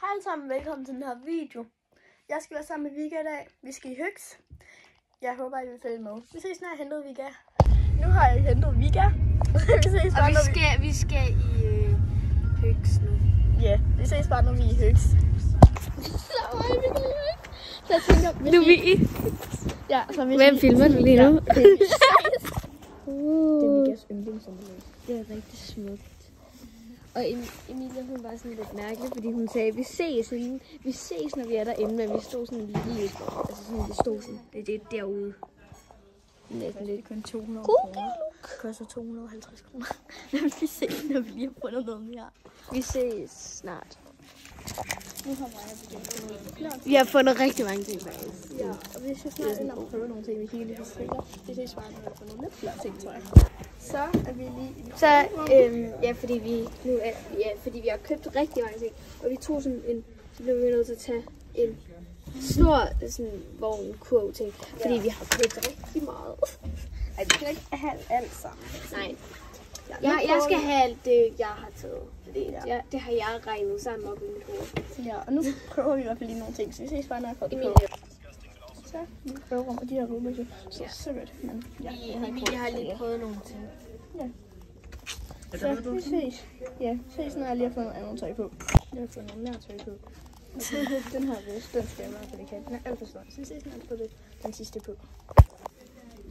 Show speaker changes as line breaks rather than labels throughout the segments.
Hej alle sammen, velkommen til den her video. Jeg skal være sammen med Vika i dag. Vi skal i Høgs. Jeg håber, I vil følge med. Vi ses, når jeg henter Vika. Nu har jeg hentet Vika. Vi ses bare,
og vi skal i Høgs nu.
Ja, vi ses bare, når vi er i Høgs. Så jeg tænker,
nu er vi i.
Ja, så vi
hvem filmer du lige nu?
Ja, det er Vikas yndlingsområde.
Det er rigtig smukt. Og Emilia, hun var sådan lidt mærkelig, fordi hun sagde, vi ses, når vi er derinde, men vi stod sådan lige, altså sådan, vi stod sådan, det er derude.
Næsten lidt kun 200 kroner. Det koster 250 kroner. Vi ses, når vi lige har fundet noget mere.
Vi ses snart.
Nu har jeg
Vi har fundet rigtig mange ting faktisk.
Ja, og vi skal snart ind og prøve nogle ting, vi kigger lidt strikker. Det ses bare, når vi har fundet lidt flere ting, tror jeg. Så er vi lige...
Så, fordi vi har købt rigtig mange ting, og vi tog sådan en, så blev vi nødt til at tage en stor sådan vognkurv ting, fordi vi har købt rigtig meget.
Ej, vi kan ikke have alt sammen.
Nej. Jeg skal have alt det, jeg har taget. Det har jeg regnet sammen op i mit hoved.
Ja, og nu prøver vi i hvert fald lige nogle ting, så vi ses bare, når jeg får det på. Så vi prøver om, og de her rummer så sødt, men ja,
jeg har lige prøvet nogle ting.
Ja. Så vi ses. Ja, ses, når jeg lige har fået noget andet tøj på. Jeg har fået noget mere tøj på. Den her vest, den skal jeg i hvert fald ikke have. Den er alt for stor. Så vi ses, når jeg får den sidste på.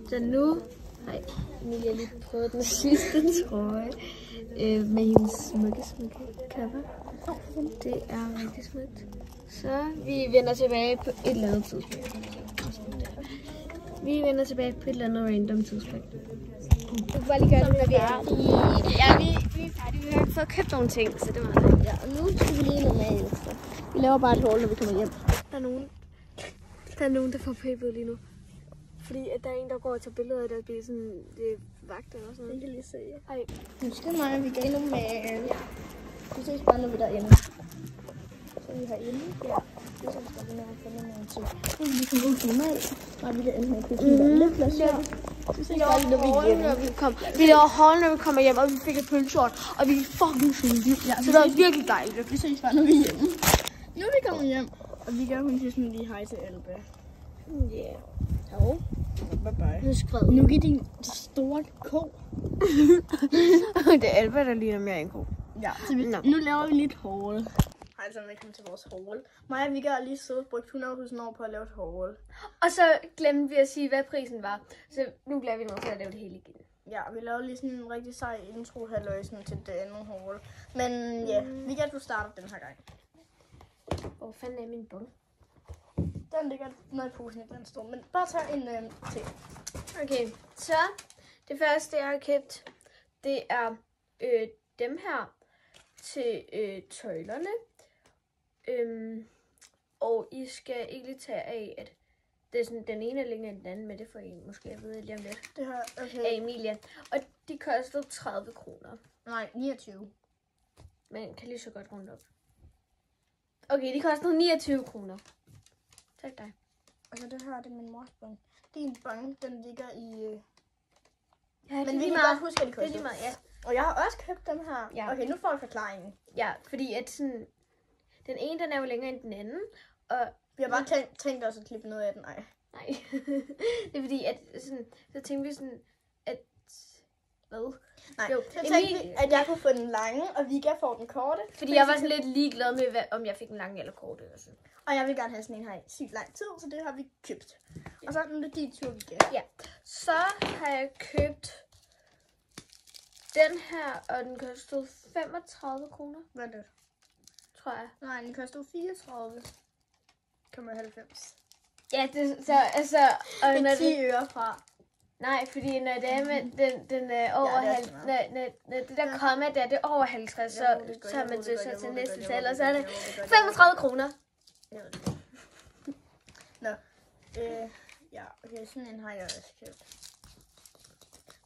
Så nu har Emilia lige prøvet den sidste trøje med hendes smukke cover. Det er rigtig smukt. Så vi vender tilbage på et eller andet tidspunkt. Vi vender tilbage på et eller andet random tidspunkt. Vi kan bare lige gøre det, når vi er færdige. Ja, vi er færdige. Vi har fået købt nogle ting, så det var meget.
Ja, og nu skal vi lige noget med ekstra. Vi laver bare et haul, når vi kommer hjem.
Der er nogen, der får pæbet lige nu. Fordi at der er en, der går og tager billeder af det, bliver sådan vagt eller sådan noget.
Jeg kan lige se.
Ej.
Nu skal mig, vi går endnu med. Vi ses bare, når vi er derinde. Så er vi herinde. Ja. Vi ses bare, når vi finder nogle ting. Nu er vi kan gå normalt. Nej, vi kan ende med at købe lidt plads her. Vi ses bare, når vi er hjemme.
Vi laver hold, når vi kommer hjem, og vi fik et pølsehort, og vi er fucking sultne. Ja, så det var virkelig dejligt.
Vi ses bare, når vi er hjemme. Nu er vi kommet hjem, og vi gør hun sådan lige hej til Elbe.
Ja.
Jo. Bye bye. Nu giver din store ko.
Det er Elbe, der ligner mere en ko.
Ja, så nu laver vi lidt haul. Hej, så velkommen til vores haul. Mig og Vika har lige siddet og brugt 100.000 år på at lave et haul.
Og så glemte vi at sige, hvad prisen var. Så nu bliver vi nødt til at lave det hele igen.
Ja, vi lavede lige sådan en rigtig sej intro-halløjsen til det andet haul. Men ja, Vika, du starter den her gang.
Hvor fanden er min bund?
Den ligger noget i posen i den står, men bare tag en ting.
Okay, så det første, jeg har købt, det er dem her til tøjlerne. Og I skal egentlig tage af, at det er sådan, den ene er længere end den anden, men det får I måske at vide lige om lidt.
Det her, okay.
Af Emilia. Og de kostede 30 kroner.
Nej, 29.
Men kan lige så godt rundt op. Okay, de kostede 29 kroner. Tak dig.
Og så det her, det er min mors bong. Din bong, den ligger i...
Ja,
men vi kan godt huske, at de koster.
Det er lige meget, ja.
Og jeg har også købt dem her.
Ja.
Okay, nu får jeg forklaringen.
Ja, fordi at sådan... Den ene, den er jo længere end den anden. Og
vi har bare tænkt os at klippe noget af den. Nej.
Det er fordi, at sådan... Så tænkte vi sådan, at... Hvad?
Nej, jo, så tænkte vi, at jeg kunne få den lange, og Vika får den korte.
Fordi jeg var sådan lidt ligeglad med, om jeg fik den lange eller korte. Eller sådan.
Og jeg vil gerne have sådan en her i sygt lang tid, så det har vi købt. Ja. Og så er den lidt din tur, Vika.
Ja. Så har jeg købt den her, og den kostede 35 kroner.
Hvad er det?
Tror jeg.
Nej, den kostede 34,90.
Ja, det, så altså... Og
det er 10 øre fra.
Nej, fordi når det er med den er over når det der komma der, det er over 50, så tager man det så til næste tal, og så er det 35 kroner.
Nå, ja, okay, sådan en har jeg også købt.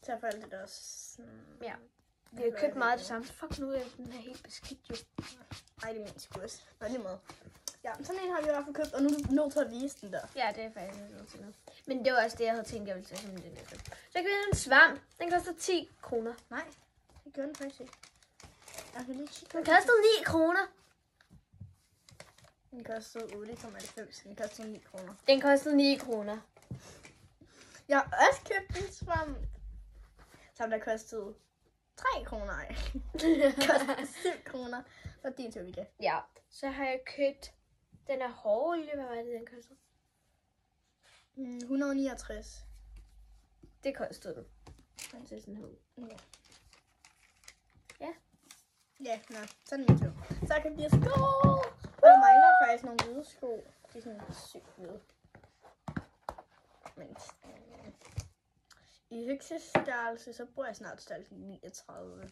Så for alt det der sådan...
Ja, vi har købt meget af det samme. Fuck nu, den er helt beskidt jo.
Ej, det er min skurs. Nå, lige meget. Ja, sådan en har vi i hvert fald købt, og nu er du nødt til at vise den der.
Ja, det er faktisk nødt til noget. Men det var også det, jeg havde tænkt, jeg ville tage som det næste. Så jeg købte en svamp. Den koster 10 kroner.
Nej, det gør den faktisk ikke. Jeg kan lige kigge.
Den koster 9 kroner.
Den kostede 8,90. Den kostede 9 kroner.
Den kostede 9 kroner.
Jeg har også købt en svamp, som der kostede 3 kroner. Det kostede 7 kroner. Så din tur, Vika.
Ja, så har jeg købt den her hårolie. Hvad var det, den kostede?
169.
Det kostede den. Den ser sådan her ud.
Ja.
Ja.
Ja, nå, så er det min tur. Så kan vi sko. Og jeg mangler faktisk nogle hvide sko. De er sådan sygt hvide. Men i høksestørrelse, så bruger jeg snart størrelse 39.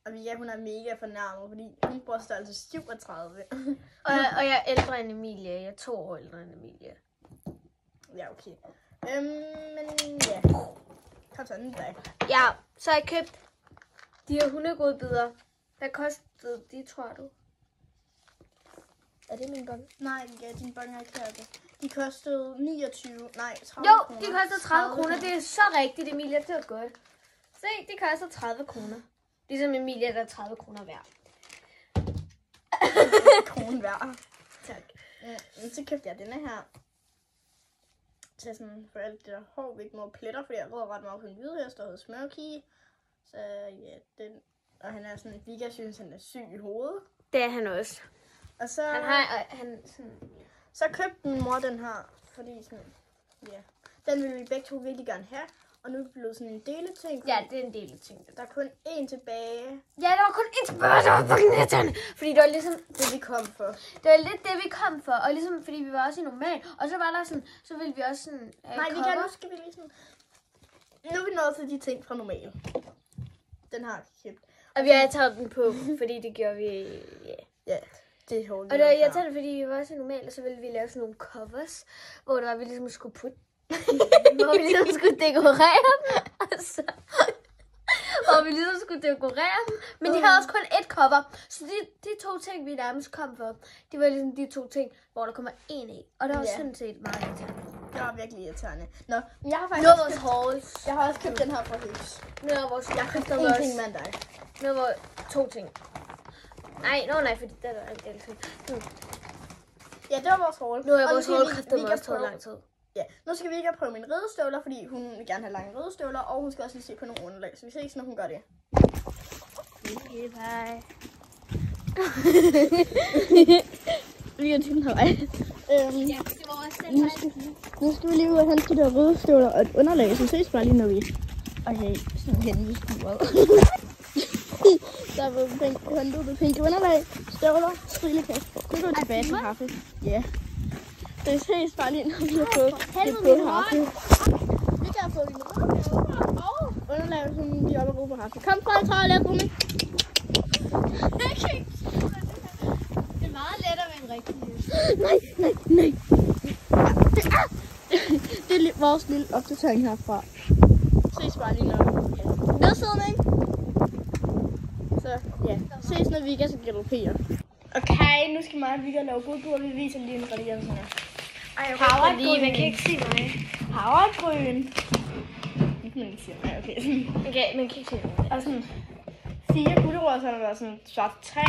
Og Vika, hun er mega fornærmet, fordi hun bruger størrelse 37.
Og jeg er ældre end Emilie. Jeg er 2 år ældre end Emilie.
Ja, okay. Men ja. Kom så, den dag.
Ja, så har jeg købt de her hundegodbidder. Hvad kostede de, tror du? Er det min bong?
Nej, Vika, din bong er ikke her. De kostede 29, nej, 30
Jo,
kroner.
de kostede 30 kroner. Det er så rigtigt, Emilie. Det var godt. Se, de koster 30 kroner. Ligesom Emilie, der er 30 kroner værd.
Kronen hver. Tak. Så købte jeg denne her. Til sådan for alt det der hår, vi ikke må pletter, fordi jeg råder ret meget på en hvidhest, der hedder Smokey. Så ja, den. Og han er sådan, Vika synes, han er syg i hovedet.
Det er han også.
Og så,
Han sådan...
så købte min mor den her, fordi sådan, ja. Den ville vi begge to virkelig gerne have. Og nu er det blevet sådan en deleting.
Ja, det er en del af tingene.
Der er kun én tilbage.
Ja, der var kun et tilbage, der var fucking irriterende. Fordi det var ligesom...
Det vi kom for.
Det var lidt det, vi kom for. Og ligesom, fordi vi var også i normal. Og så var der sådan... Så ville vi også sådan...
Nej, vi kan, nu skal vi lige sådan... Nu er vi nået til de ting fra normal. Den har jeg købt.
Og vi har taget den på, fordi det gjorde vi... Yeah.
Ja, det er hårdt.
Og det var irriterende, fordi vi var også i normal, og så ville vi lave sådan nogle covers, hvor det var, vi ligesom skulle putte hvor vi ligesom skulle dekorere dem. Altså, hvor vi ligesom skulle dekorere dem. Men de havde også kun ét cover. Så de 2 ting, vi nærmest kom for, det var ligesom de 2 ting, hvor der kommer en i. Og det var sådan set meget irriterende.
Det var virkelig irriterende. Nå, men jeg har faktisk
Nu er vores halls.
Jeg har også købt den her fra Høgs.
Nu er vores...
Jeg har købt en ting med dig.
Nu er vores 2 ting. Nej, fordi det er en del ting.
Ja, det var vores haul.
Nu er vores haul kraftigt også taget lang tid.
Ja, nu skal vi ikke prøve mine ridestøvler, fordi hun vil gerne have lange ridestøvler, og hun skal også lige se på nogle underlag. Så vi ses, når hun gør det.
Okay, bye.
Vi er til den her vej. Nu skal vi lige ud og hente de der ridestøvler og et underlag, så ses bare lige, når vi... Okay, sådan hen i skuret. Der var hentet det pink underlag, støvler, strillekast. Nu går vi tilbage til Haffe. Ja. Det ses bare lige, når vi har fået det på Haffe. Vi kan have fået dine ridestøvler og underlag, som vi er oppe og på Haffe. Kom fra, træd og lad Rumi.
Det er meget lettere med en rigtig hest.
Nej. Det er vores lille opdatering herfra. Ses bare lige, når nedsidning. Så ja, ses når Vika skal galopere. Okay, nu skal mig og Vika lave godbord, vi viser lige en radier sådan her.
Havregryn. Man kan ikke se mig.
Havregryn. Det kan man ikke sige. Nej, okay.
Okay, man kan ikke se mig.
Og sådan 4 gulerødder, så der var sådan svart træ.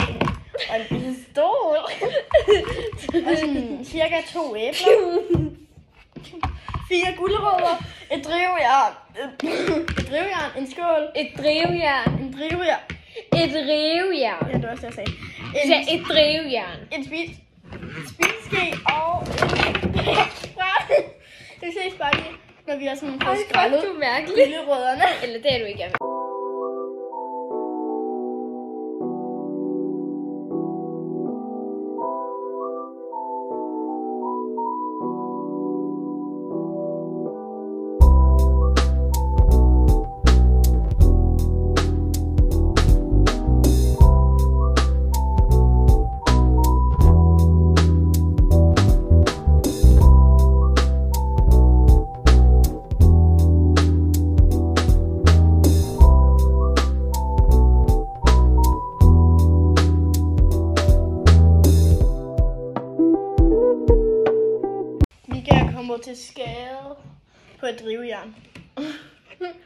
Og en pistol. Og sådan cirka 2 æbler. 4 gulerødder. Et drivjern. En skål.
Et drivjern.
En drivjern.
Et rivjern.
Ja, det var også det, jeg sagde.
Et drivjern.
En spiseske og en det ses bare lige, når vi har sådan fået skrællet
du er mærkelig.
gulerødderne.
Eller det er du ikke.
Til skade på et drivjern.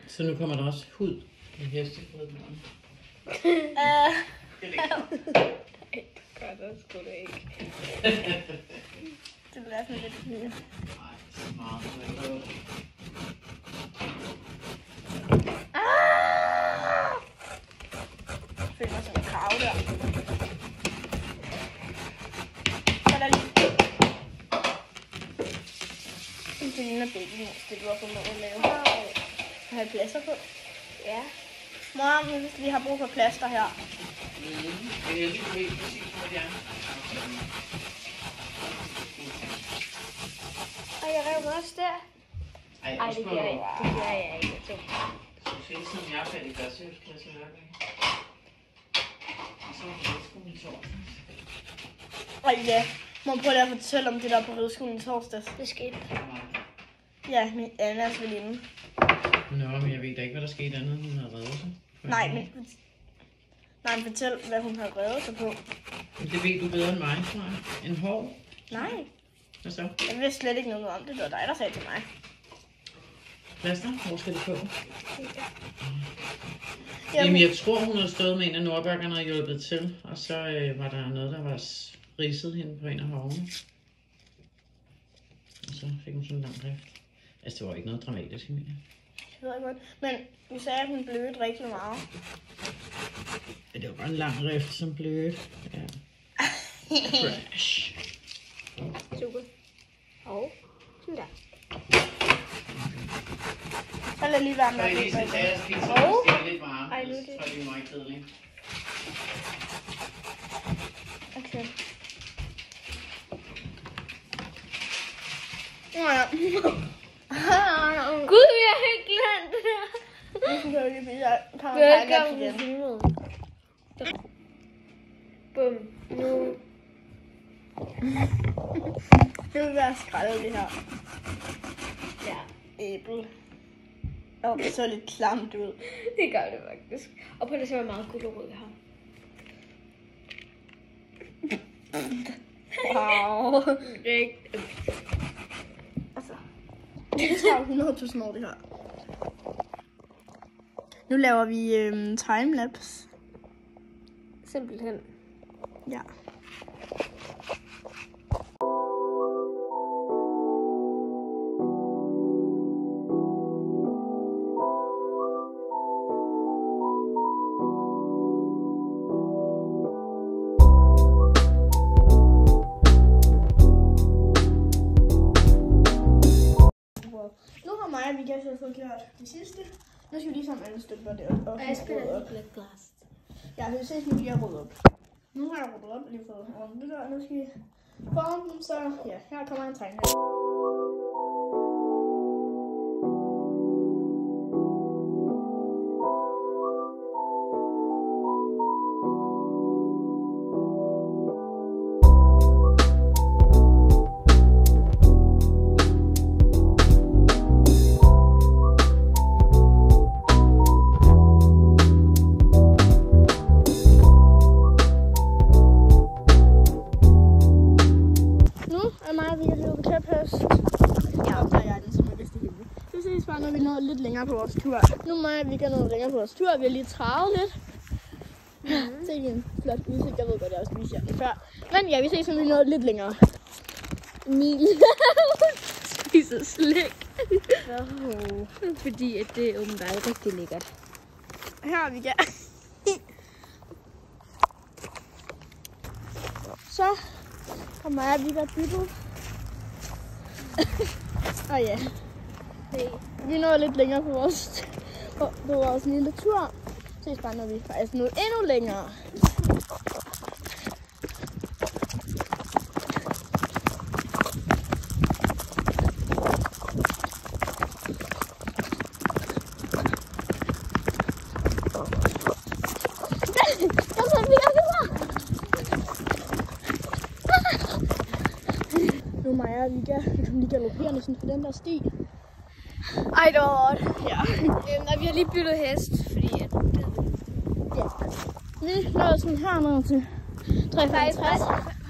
Så nu kommer der også hud i hestebrødene.
gør det sgu da ikke.
Det bliver sådan lidt lille.
Nej, smart.
Jeg føler mig som en krav der. Så er der lige. Det ligner begge mus, det du har fået noget at lave. Har I plaster på?
Ja.
Mor, hvis vi har brug for plaster her.
Det er lige helt præcis, hvor det er.
Og jeg rev også der. Ej, det gør jeg ikke. Det gør jeg ikke.
Så hele tiden jeg er færdig græsøvsklasse hver dag. Og så er det ridskolen i torsdags.
Og ja, må jeg prøve at fortælle om det der på ridskolen i torsdags.
Det skete.
Ja, min Annas veninde.
Nå, men jeg ved da ikke, hvad der skete andet, hun havde reddet sig.
Nej, fortæl, hvad hun har reddet sig på.
Men det ved du bedre end mig, tror jeg. En hår?
Nej,
Hvad så?
jeg vidste slet ikke noget om det. Det var dig, der sagde til mig.
Plaster? Hvor skal det på?
Jamen,
Jamen, jeg tror, hun havde stået med en af nordbakkerne og hjulpet til. Og så var der noget, der var ridset hende på en af hårene. Og så fik hun sådan en lang rift. Altså, det var ikke noget dramatisk, Emilie.
det ved jeg godt. Men vi sagde, at hun blødte rigtig meget.
Ja, det var bare en lang rift, som blødte. Ja. Crash.
Super. Og sådan der.
Så lad lige være med
Så
at
I lige skal tage og spise, så det er lidt varmt.
Ej, nu er det-
Så er det meget kedeligt.
Okay. Ja.
Gud, jeg har ikke glemt det der.
Nu skal jeg lige blive her. Velkommen
Velkommen til filmet. Bum. Nu.
Det vil være skrællet, det her
Ja,
æble. Og det så lidt klamt ud.
det gør det faktisk. Og på det ser man meget gulerod her.
Wow.
Rigtig.
Altså, det tager 100.000 år, det her. Nu laver vi timelapse.
Simpelthen.
Ja. Nu har mig og Vika så fået gjort det sidste. Nu skal vi lige sammen alle stykker det op.
Og jeg spiller lidt lidt glas.
Ja, vi ses, nu lige har ryddet op. Nu har jeg ryddet op og lige fået ordentligt, og nu skal vi forme dem, så ja, her kommer en tegning. Når vi når lidt længere på vores tur. Nu må vi gå noget længere på vores tur. Vi har lige travet lidt. Se en flot udsigt. Jeg ved godt, jeg også viste jer den før. Men ja, vi ses, når vi når lidt længere.
Emil spiser slik. Fordi at det er åbenbart rigtig lækkert.
Her er vi ja. Så kommer jeg, vi har byttet. Og ja. Vi når lidt længere på vores lille tur. Ses bare, når vi faktisk når endnu længere. Nu er Maja og Vika, vi kan lige galopere næsten på den der sti.
Ej, det var godt.
Ja.
Og vi har lige byttet hest, fordi at...
Ja. Vi nåede sådan hernede til 365.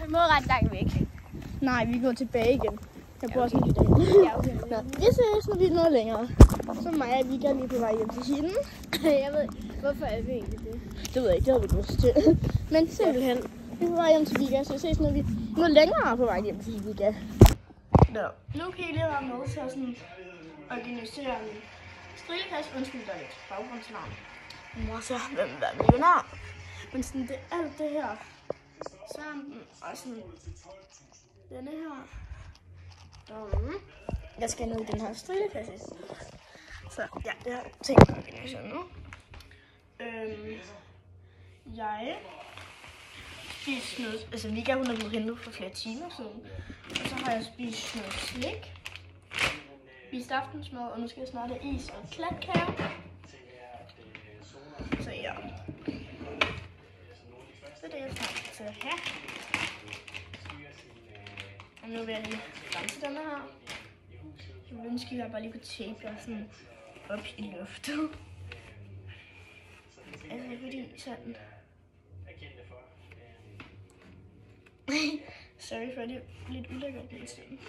Han må ret langt væk.
Nej, vi går tilbage igen. Jeg bor også lidt i dag.
Ja, okay.
Nå, vi ses, når vi er noget længere. Så Maja og Vika lige på vej hjem til hende.
Jeg ved, hvorfor er vi egentlig det?
Det ved jeg ikke, det havde vi lyst til. Men simpelthen, Vi er på vej hjem til Vika, så vi ses, når vi er længere på vej hjem til Vika. Så nu kan I lige være med til at sådan organisere en strillepas. Undskyld, der er lidt baggrundslarm. Og så hvem der er millionær. Men sådan, det er alt det her sammen, og sådan denne her. Jeg skal ned i den her strillepas. Så ja, det har jeg tænkt mig at organisere nu. Jeg spiste noget, altså Vika hun er blevet hentet for flere timer siden. Og så har jeg spist noget slik, spist aftensmad, og nu skal jeg snart have is og klatkage. Så ja, så det er jeg snart til at have. Og nu vil jeg lige rense denne her. Jeg vil ønske, at jeg bare lige kunne tape jer sådan op i luftet. Altså fordi sådan... Sorry for det er lidt ulækkert med stemme.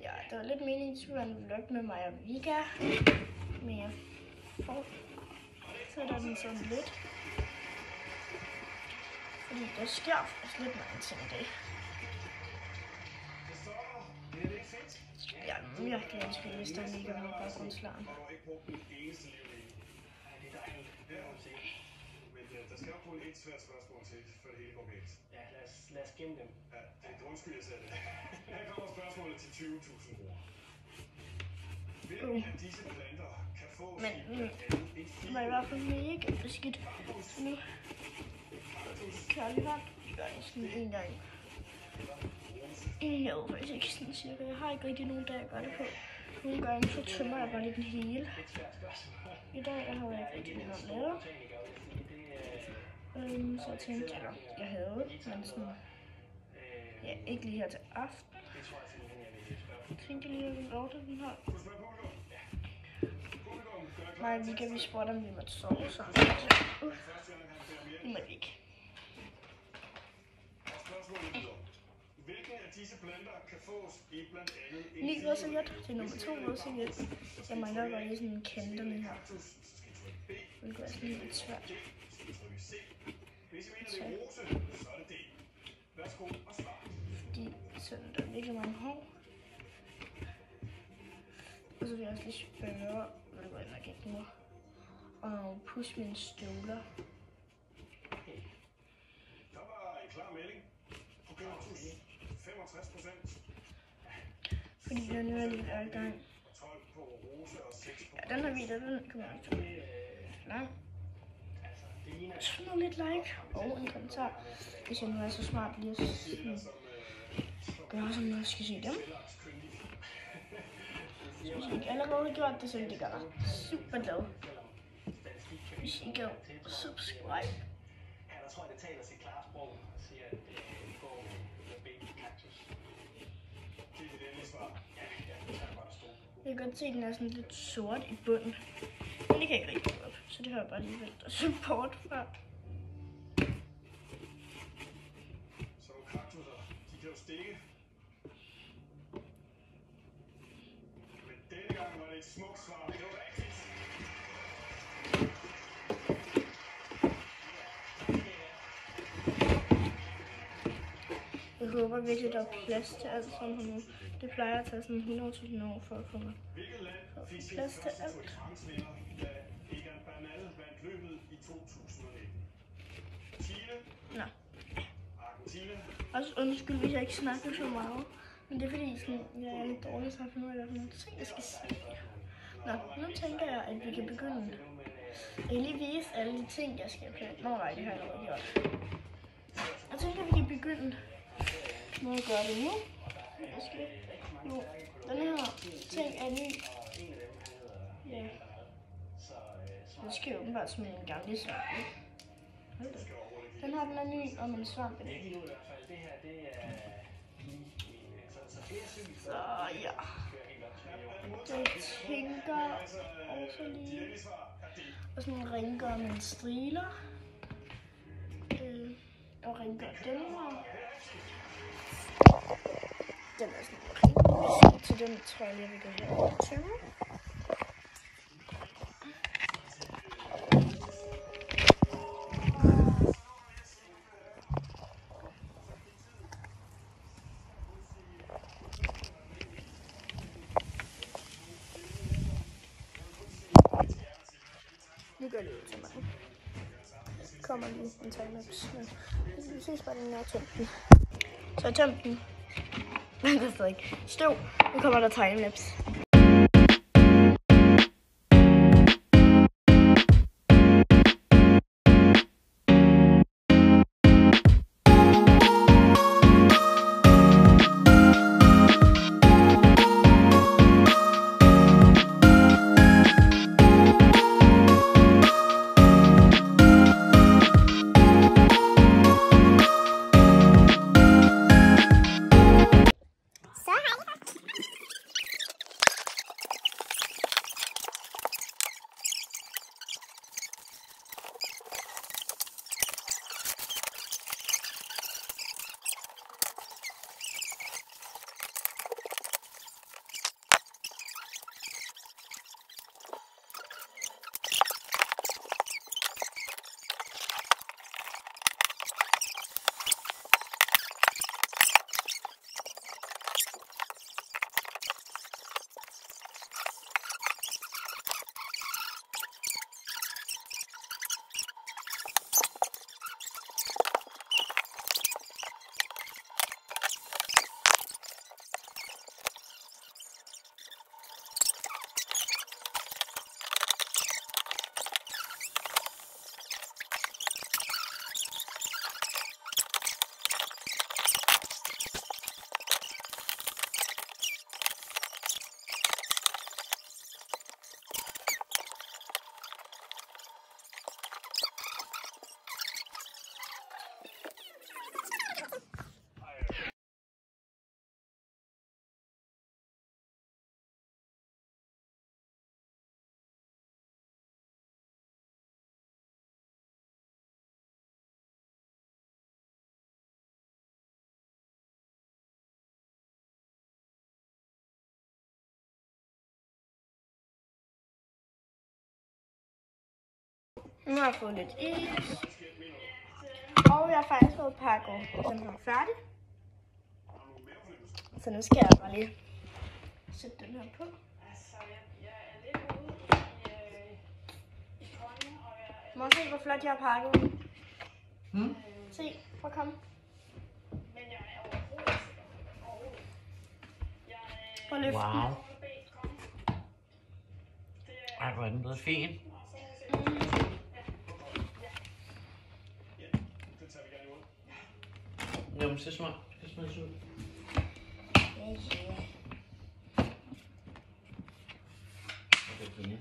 Ja, der var lidt meningen, at det skulle være en vlog med mig og Vika. Men jeg fortsætter den sådan lidt. Fordi der sker faktisk lidt mange ting i dag. Ja, jeg kan ønske, hvis der er mega meget baggrundslarm. Men der skal jo kun et svært spørgsmål til, før det hele går galt. Ja, lad os gemme dem. Ja, det er undskyld, jeg sagde det. Her kommer spørgsmålet til 20.000 kroner. Hvilken af disse planter kan få... Men det var i hvert fald mega beskidt. Nu kærlig vand gør jeg sådan en gang. Jeg ved faktisk ikke sådan cirka. Jeg har ikke rigtig nogen dage, jeg gør det på. Nogle gange så tømmer jeg bare lidt den hele. I dag har jeg ikke rigtig noget lavet. Så jeg tænkte, jeg havde, men sådan, ja, ikke lige her til aften. Jeg tænkte lige, at jeg ville ordne den her. Nej, vi kan vise spurgte, om vi måtte sove sammen. Det må vi ikke. Hvilken af disse planter kan fås i blandt andet 9 rødserviet til nummer 2 rødserviet. Jeg mangler bare lige sådan kanterne her. Det går altså lidt svært. Fordi sådan, der er virkelig mange hår. Og så vil jeg også lige spørge, hvad det går nok ikke nu. Og pusse mine støvler. Der var en klar melding. 65%. Fordi der nu er lidt i gang. Ja, den her video, den kommer ikke til lang. Smid lidt like og en kommentar, hvis jeg nu er så smart lige at gøre, som jeg skal se dem. Hvis I ikke allerede har gjort det, så vil det gøre super glad. Hvis I ikke subscribe. Der tror jeg, det taler sit klare sprog og siger, at det går med baby cactus. Det er det svar. Jeg kan godt se, at den er sådan lidt sort i bunden. Men det kan jeg ikke rigtig gå op, så det har jeg bare lige valgt at support fra. Så kaktusser, de kan jo stikke. Men denne gang var det et smukt svar. Det var rigtigt. Jeg håber virkelig, der er plads til alt sådan her nu. Det plejer at tage sådan 100.000 år for at få mig. Plads til alt. Nå. Også undskyld, hvis jeg ikke snakker så meget. Men det er fordi, sådan, jeg er lidt dårlig til at finde ud af, hvad ting jeg skal sige. Nå, nu tænker jeg, at vi kan begynde. Jeg kan lige vise alle de ting, jeg skal plante. Nå nej, det har jeg allerede gjort. Jeg tænker, at vi kan begynde med at gøre det nu. Nu, den her ting er ny. Ja. Den skal jo åbenbart smide en gamle svamp. Den her, den er ny om en svamp. Så ja. Jeg tænker også lige og sådan rengøre mine striler. Og rengøre den her. Den er sådan rimelig til den tror jeg lige, vi kan have tømme. Nu gør det ud til mig. Kommer lige en timelapse. Vi ses bare den her tømten. Så jeg tømte den. Men det er stadig ikke. Støv. Nu kommer der timelapse. Nu har jeg fået lidt is. Og jeg har faktisk fået pakke den her færdig. Så nu skal jeg bare lige sætte den her på. Må se, hvor flot jeg har pakket. Se, prøv at komme. Prøv at løfte den.
Wow. Ej, hvor er den blevet fin. Jamen, så smart. Det skal smides ud. Okay, fint.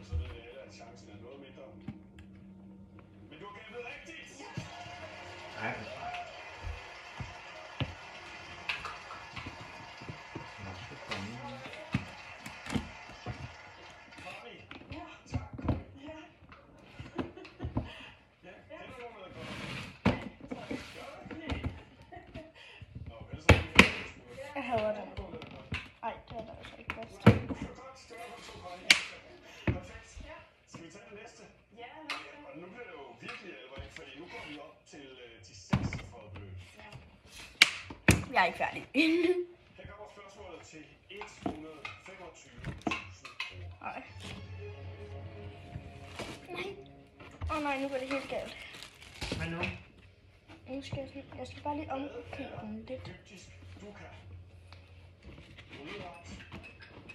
Så ved alle, at chancen er noget mindre. Men du har gættet rigtigt!
Ej,
Jeg hader den. Ej, det er der altså ikke fast.
Skal vi tage det næste? Ja, og nu bliver det jo virkelig alvorligt, fordi nu går vi op til de 6 for beløb.
Jeg er ikke færdig.
Her kommer spørgsmålet til 125.000 kroner.
Nej. Nej. Åh nej, nu går det helt galt.
hvad nu?
Nu skal jeg skal bare lige omkøre den lidt.
Egyptisk dukkha. Udret.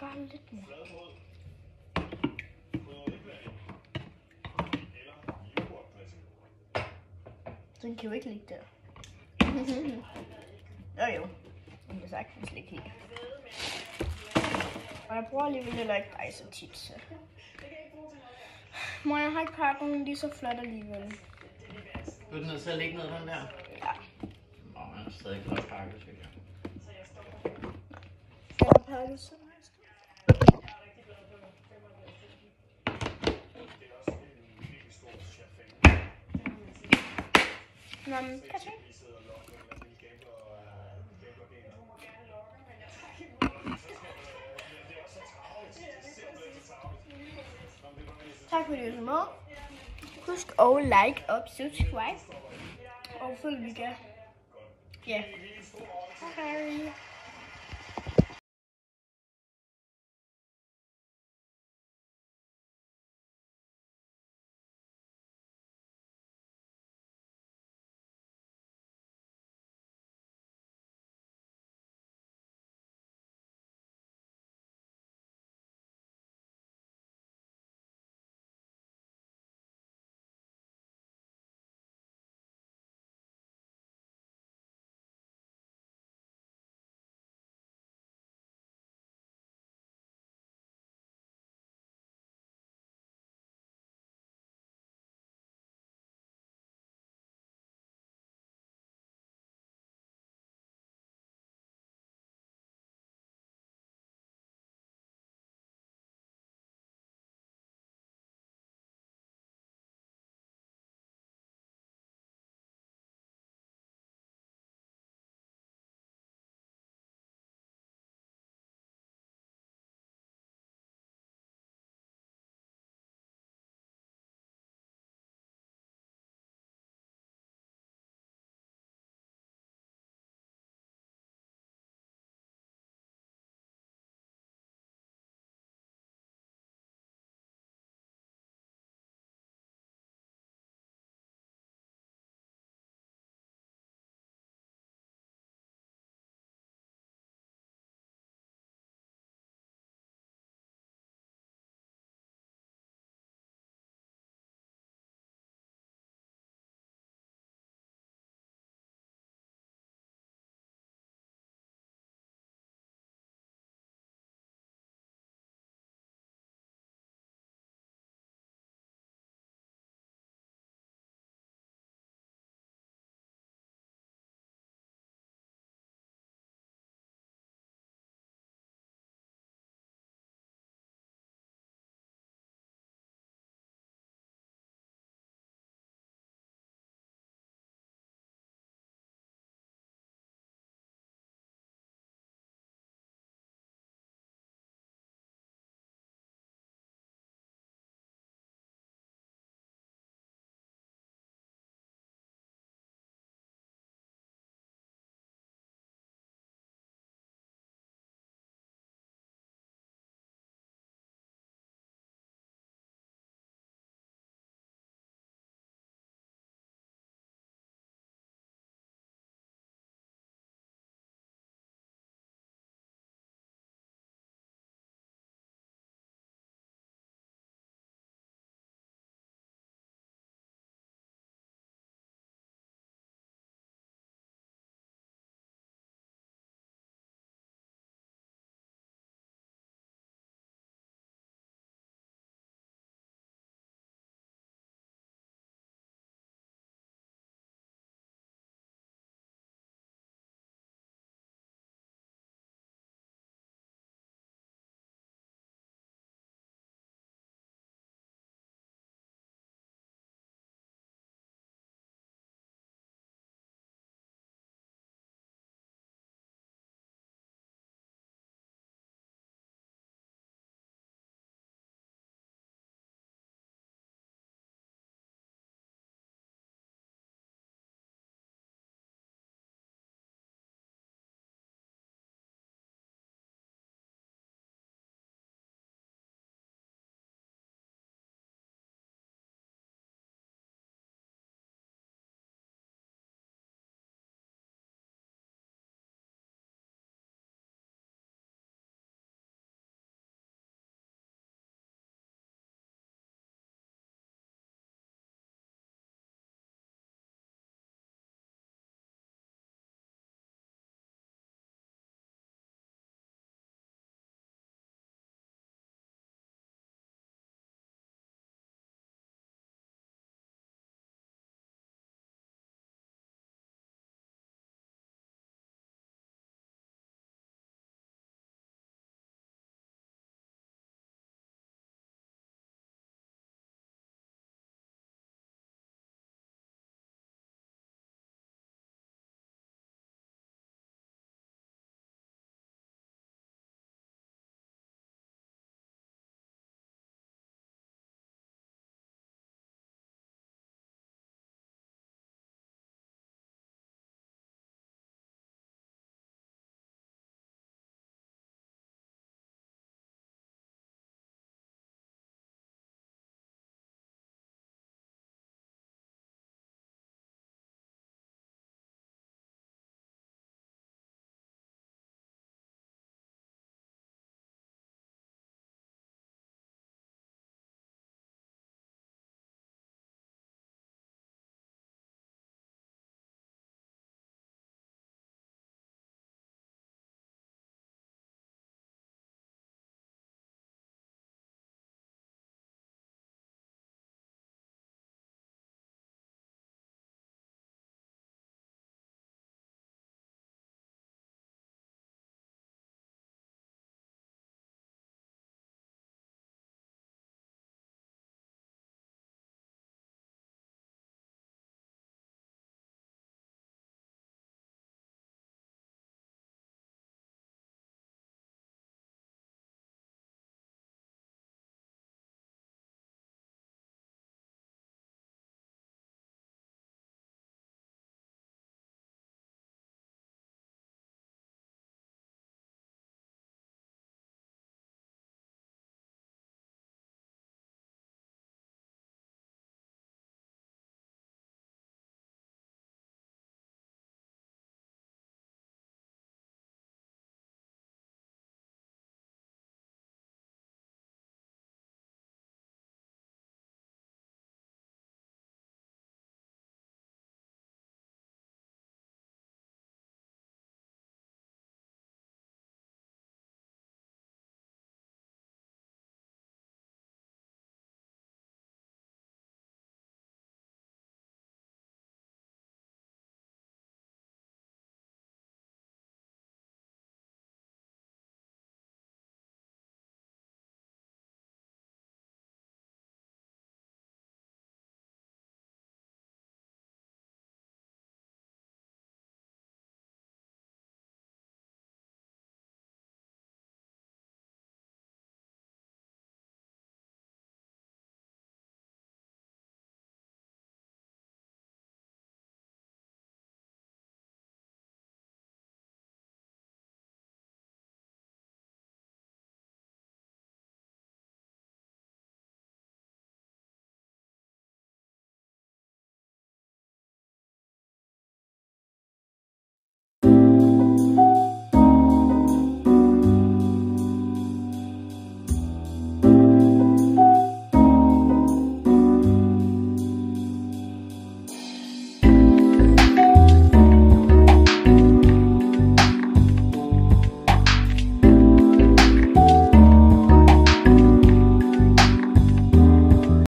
Bare lidt mere.
Fladbrød. Krydderiblanding. Eller yoghurtdressing.
Den kan jo ikke ligge der. Jo. Den kan sagtens ligge her. Og jeg bruger alligevel heller ikke dig så tit, så. Mor, jeg har ikke pakket den lige så flot alligevel.
Du er nødt til at lægge ned den der?
Ja.
Nå, man er stadig godt pakket, synes jeg.
Den er pakket så nice.
Det er også en virkelig stor chef.
Nå, men kan du?
Vi sidder og logger en eller anden gambler-game. Du må gerne logge, men jeg tager ikke imod. Det er også så travlt. Det er simpelthen så travlt.
Tak fordi du så med. Husk at like og subscribe. Og følg Vika. Ja. Hej.